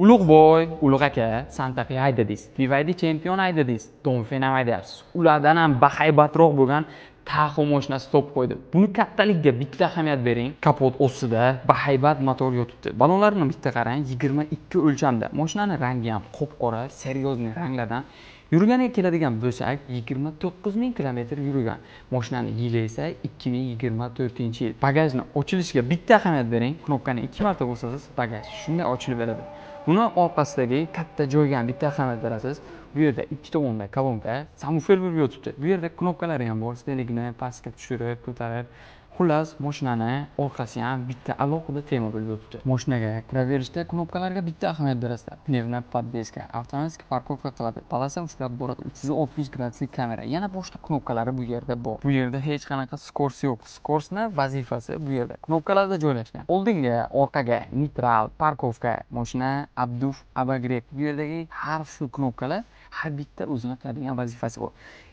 Ulug'boy, Ulug' aka, Santa Fe haydadingiz. BYD chempion haydadingiz. Dongfen ham haydayapsiz. Ulardan ham bahaybatroq bo'lgan Tahoe mashinasi topib qo'ydi. Buni kattaligiga bitta ahamiyat bering. Kapot ostida bahaybat motor yotibdi. Balonlarni bitta qarang, 22 o'lchamda. Mashinaning rangi ham qop-qora, seryozni ranglardan. Yurganiga keladigan bo'lsak, 29000 kilometr yurgan. Mashinaning yili esa 2024-yil. Bagajni ochilishiga bitta ahamiyat bering. Knopkani 2 marta bosasiz, bagaj shunday ochilib beradi. Buni orqasidagi katta joyga ham bitta ahamiyat berasiz. Bu yerda ikki tomonda kolonka, subwoofer yotibdi. Bu yerda knopkalari ham bor. Stelikni pastga tushirib, ko'tarib. Xullas, mashinani orqasi ham bitta alohida tema bo'lib yotibdi. Mashinaga kiraverishda knopkalarga bitta ahamiyat berasizlar. Pnevna podveska, avtomatik parkovka qiladi. Polasa ushlab boradi. 360 graduslik kamera. Yana boshqa knopkalari bu yerda bor. Bu yerda hech qanaqa skors yo'q. Skorsning vazifasi bu yerda. Knopkalarda joylashgan. Oldinga, orqaga neytral, parkovka, mashina, abduf, abagrek. Bu yerdagi har xil knopkalar har bitta o'zini qiladigan vazifasi bor.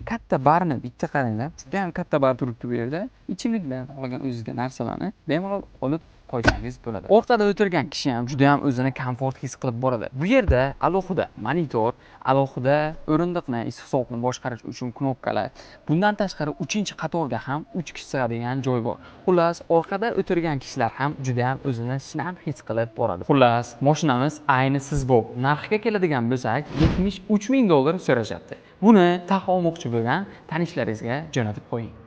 Katta barni bitta qaranglar. Juda ham katta bar turibdi bu yerda. Ichimlikdan olgan o'zizga narsalarni bemalol olib qo'ysangiz bo'ladi. O'rtada o'tirgan kishi ham juda ham o'zini komfort his qilib boradi. Bu yerda alohida monitor, alohida o'rindiqni, issiq-sovuqni boshqarish uchun knopkalar. Bundan tashqari 3-qatorga ham 3 kishi sig'adigan joy bor. Xullas, orqada o'tirgan kishilar ham juda ham o'zini shinam his qilib boradi. Xullas, mashinamiz ayni siz bo'l. Narxiga keladigan bo'lsak, $73000 so'rashyapti. Buni taqa olmoqchi bo'lgan tanishlaringizga jo'natib qo'ying.